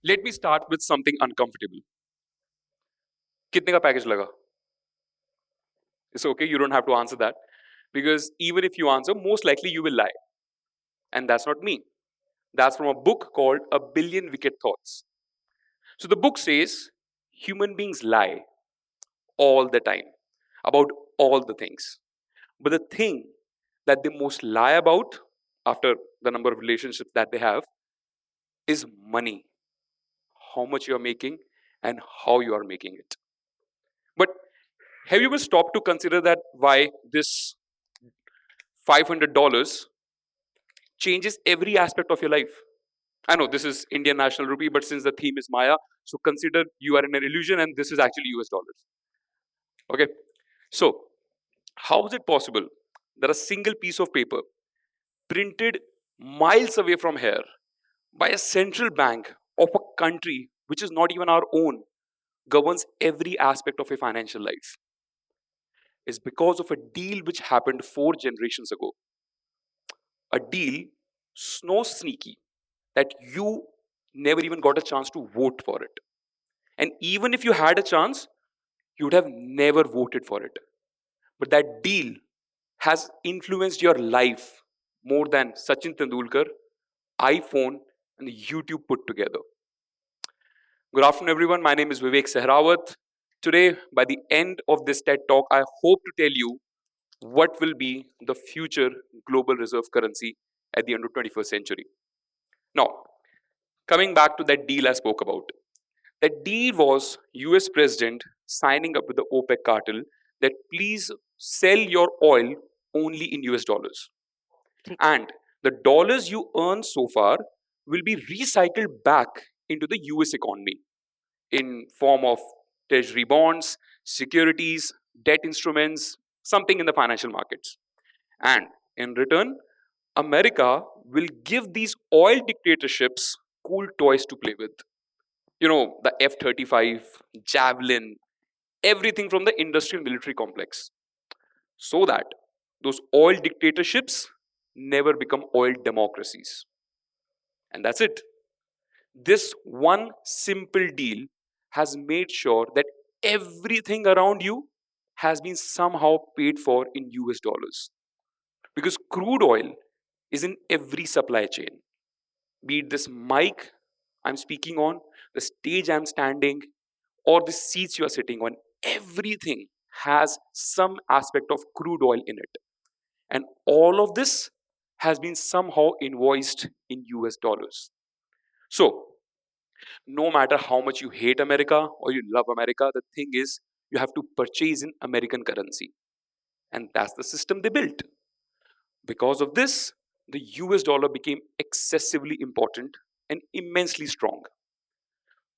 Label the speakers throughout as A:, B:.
A: Let me start with something uncomfortable. कितने का package लगा? It's okay, you don't have to answer that. Because even if you answer, most likely you will lie. And that's not me. That's from a book called A Billion Wicked Thoughts. So the book says human beings lie all the time about all the things. But the thing that they most lie about after the number of relationships that they have is money. How much you are making and how you are making it. But have you ever stopped to consider that why this $500 changes every aspect of your life? I know this is Indian national rupee, but since the theme is Maya, so consider you are in an illusion and this is actually US dollars. Okay. So, how is it possible that a single piece of paper printed miles away from here by a central bank of a country which is not even our own governs every aspect of a financial life? Is because of a deal which happened 4 generations ago. A deal so sneaky that you never even got a chance to vote for it. And even if you had a chance, you would have never voted for it. But that deal has influenced your life more than Sachin Tendulkar, iPhone, and YouTube put together. Good afternoon, everyone. My name is Vivek Sehrawat. Today, by the end of this TED Talk, I hope to tell you what will be the future global reserve currency at the end of 21st century. Now, coming back to that deal I spoke about. That deal was US President signing up with the OPEC cartel that please sell your oil only in US dollars. And the dollars you earn so far will be recycled back into the US economy in form of treasury bonds, securities, debt instruments, something in the financial markets. And in return, America will give these oil dictatorships cool toys to play with. You know, the F-35, Javelin, everything from the industrial military complex. So that those oil dictatorships never become oil democracies. And that's it. This one simple deal has made sure that everything around you has been somehow paid for in US dollars. Because crude oil is in every supply chain. Be it this mic I'm speaking on, the stage I'm standing, or the seats you are sitting on, everything has some aspect of crude oil in it. And all of this has been somehow invoiced in US dollars. So, no matter how much you hate America or you love America, the thing is, you have to purchase in American currency. And that's the system they built. Because of this, the US dollar became excessively important and immensely strong.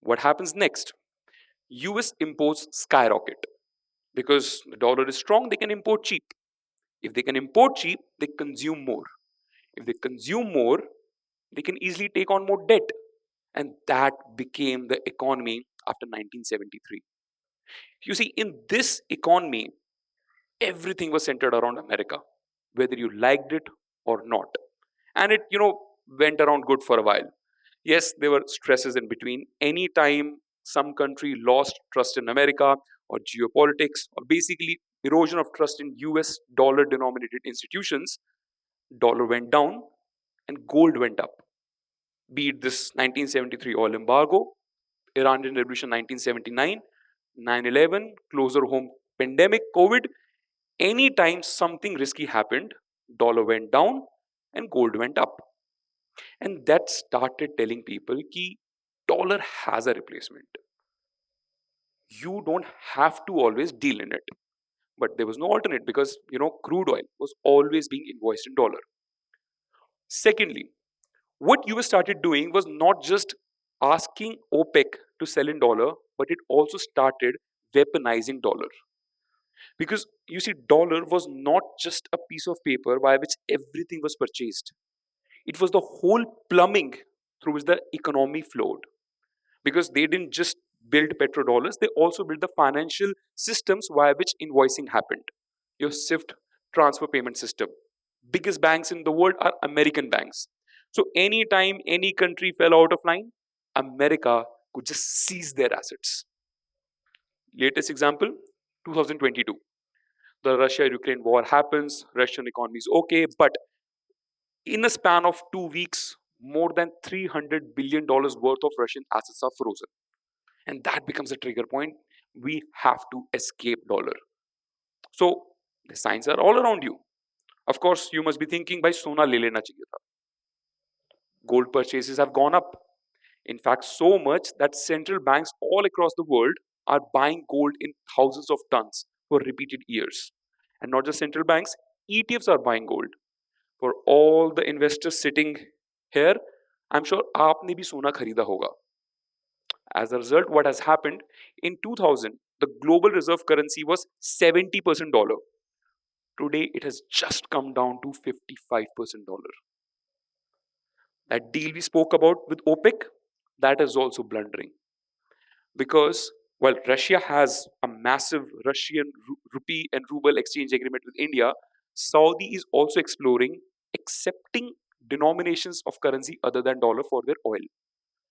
A: What happens next? US imports skyrocket. Because the dollar is strong, they can import cheap. If they can import cheap, they consume more. If they consume more, they can easily take on more debt. And that became the economy after 1973. You see, in this economy, everything was centered around America, whether you liked it or not. And it, went around good for a while. Yes, there were stresses in between. Anytime some country lost trust in America or geopolitics or basically erosion of trust in US dollar denominated institutions, dollar went down and gold went up. Be it this 1973 oil embargo, Iranian Revolution 1979, 9/11, closer home pandemic, COVID, anytime something risky happened, dollar went down and gold went up. And that started telling people that dollar has a replacement. You don't have to always deal in it. But there was no alternate because, crude oil was always being invoiced in dollar. Secondly, what US started doing was not just asking OPEC to sell in dollar, but it also started weaponizing dollar. Because you see, dollar was not just a piece of paper by which everything was purchased. It was the whole plumbing through which the economy flowed. Because they didn't just build petrodollars, they also built the financial systems via which invoicing happened. Your SWIFT transfer payment system. Biggest banks in the world are American banks. So anytime any country fell out of line, America could just seize their assets. Latest example, 2022. The Russia-Ukraine war happens, Russian economy is okay, but in a span of 2 weeks, more than $300 billion worth of Russian assets are frozen. And that becomes a trigger point. We have to escape dollar. So the signs are all around you. Of course, you must be thinking, by sona le lena chahiye tha. Gold purchases have gone up. In fact, so much that central banks all across the world are buying gold in thousands of tons for repeated years. And not just central banks, ETFs are buying gold. For all the investors sitting here, I'm sure aapne bhi sona kharida hoga. As a result, what has happened, in 2000, the global reserve currency was 70% dollar. Today, it has just come down to 55% dollar. That deal we spoke about with OPEC, that is also blundering. Because while Russia has a massive Russian rupee and ruble exchange agreement with India, Saudi is also exploring accepting denominations of currency other than dollar for their oil.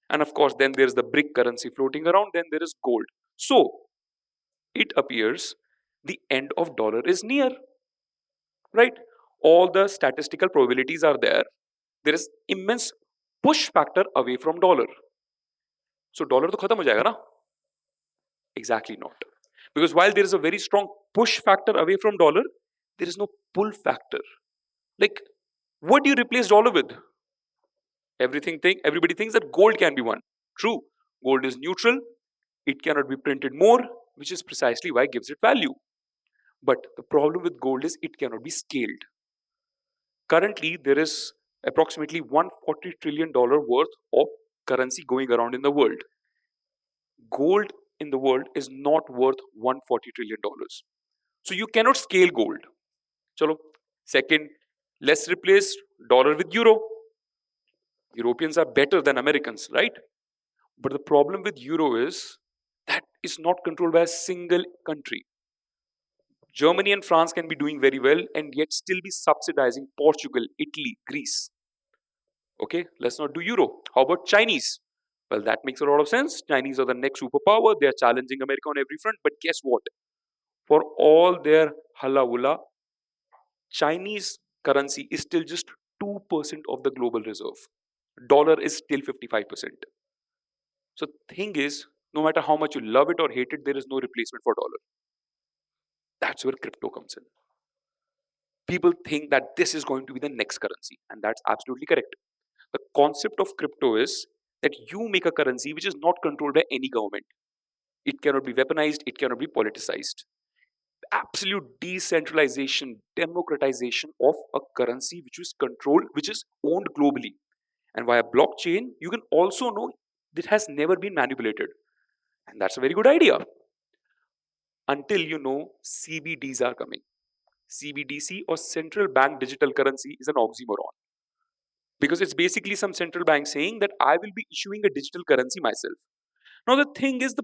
A: And of course, then there's the BRIC currency floating around, then there is gold. So, it appears the end of dollar is near, right? All the statistical probabilities are there. There is immense push factor away from dollar. So, dollar to khatam ho jayega na? Exactly not. Because while there is a very strong push factor away from dollar, there is no pull factor. Like, what do you replace dollar with? Everybody thinks that gold can be one. True, gold is neutral. It cannot be printed more, which is precisely why it gives it value. But the problem with gold is it cannot be scaled. Currently, there is approximately $140 trillion worth of currency going around in the world. Gold in the world is not worth $140 trillion. So you cannot scale gold. Chalo. Second, let's replace dollar with euro. Europeans are better than Americans, right? But the problem with euro is that it's not controlled by a single country. Germany and France can be doing very well and yet still be subsidizing Portugal, Italy, Greece. Okay, let's not do euro. How about Chinese? Well, that makes a lot of sense. Chinese are the next superpower. They are challenging America on every front. But guess what? For all their halla-wulla, Chinese currency is still just 2% of the global reserve. Dollar is still 55%. So the thing is, no matter how much you love it or hate it, there is no replacement for dollar. That's where crypto comes in. People think that this is going to be the next currency, and that's absolutely correct. The concept of crypto is that you make a currency which is not controlled by any government. It cannot be weaponized, it cannot be politicized. Absolute decentralization, democratization of a currency which is controlled, which is owned globally. And via blockchain, you can also know it has never been manipulated. And that's a very good idea. Until you know CBDs are coming. CBDC, or central bank digital currency, is an oxymoron. Because it's basically some central bank saying that I will be issuing a digital currency myself. Now the thing is, the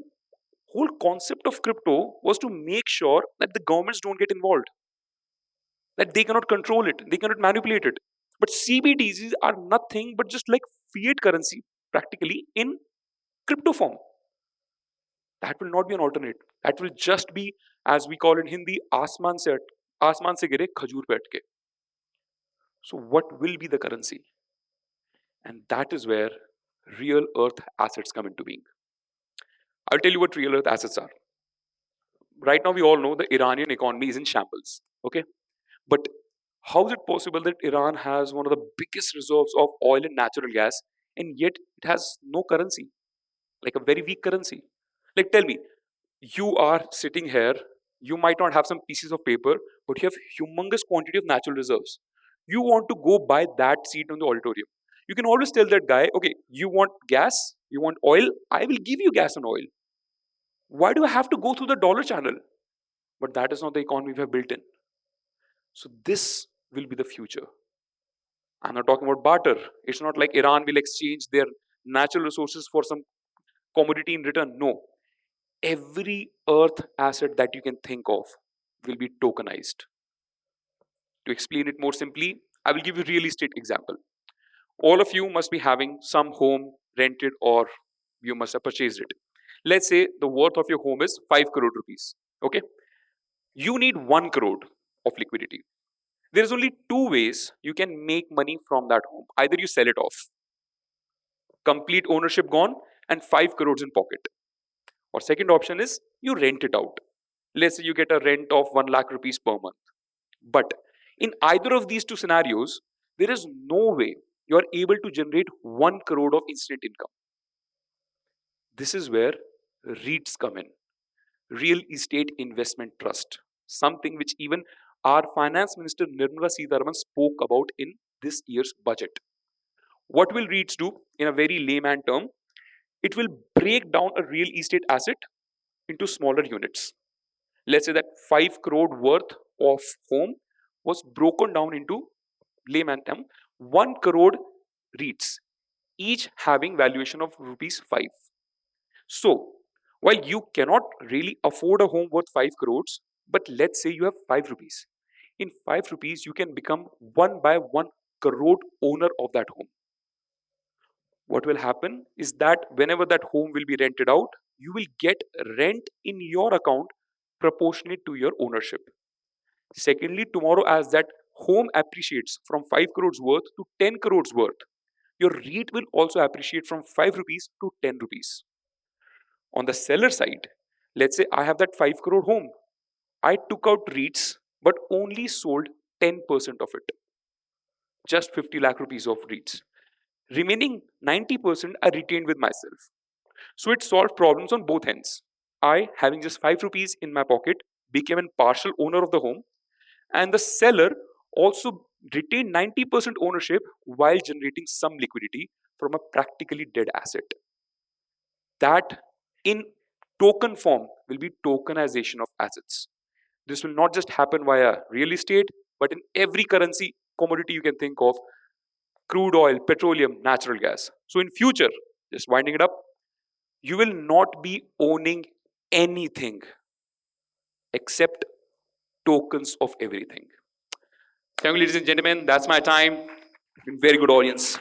A: whole concept of crypto was to make sure that the governments don't get involved. That they cannot control it, they cannot manipulate it. But CBDCs are nothing but just like fiat currency, practically in crypto form. That will not be an alternate. That will just be, as we call in Hindi, आसमान से गिरे खजूर पे अटके. So what will be the currency? And that is where real earth assets come into being. I'll tell you what real earth assets are. Right now we all know the Iranian economy is in shambles. Okay? But how is it possible that Iran has one of the biggest reserves of oil and natural gas and yet it has no currency? Like a very weak currency. Like tell me, you are sitting here, you might not have some pieces of paper, but you have humongous quantity of natural reserves. You want to go buy that seat in the auditorium. You can always tell that guy, okay, you want gas, you want oil, I will give you gas and oil. Why do I have to go through the dollar channel? But that is not the economy we have built in. So this will be the future. I'm not talking about barter. It's not like Iran will exchange their natural resources for some commodity in return. No. Every earth asset that you can think of will be tokenized. To explain it more simply, I will give you a real estate example. All of you must be having some home rented or You must have purchased it. Let's say the worth of your home is 5 crore rupees. Okay. You need 1 crore of liquidity. There is only two ways you can make money from that home. Either you sell it off, complete ownership gone, and 5 crores in pocket. Or second option is you rent it out. Let's say you get a rent of 1 lakh rupees per month. But in either of these two scenarios, there is no way you are able to generate 1 crore of instant income. This is where REITs come in, Real Estate Investment Trust, something which even our Finance Minister Nirmala Sitharaman spoke about in this year's budget. What will REITs do in a very layman term? It will break down a real estate asset into smaller units. Let's say that 5 crore worth of home was broken down into layman term 1 crore REITs, each having valuation of rupees 5. So while you cannot really afford a home worth 5 crores, but let's say you have 5 rupees. In 5 rupees, you can become 1 by 1 crore owner of that home. What will happen is that whenever that home will be rented out, you will get rent in your account proportionate to your ownership. Secondly, tomorrow as that home appreciates from 5 crores worth to 10 crores worth, your REIT will also appreciate from 5 rupees to 10 rupees. On the seller side, let's say I have that 5 crore home. I took out REITs but only sold 10% of it. Just 50 lakh rupees of REITs. Remaining 90% I retained with myself. So it solved problems on both ends. I, having just 5 rupees in my pocket, became a partial owner of the home, and the seller also retained 90% ownership while generating some liquidity from a practically dead asset. That in token form will be tokenization of assets. This will not just happen via real estate, but in every currency, commodity you can think of, crude oil, petroleum, natural gas. So in future, just winding it up, you will not be owning anything except tokens of everything. Thank you, ladies and gentlemen. That's my time. Very good audience.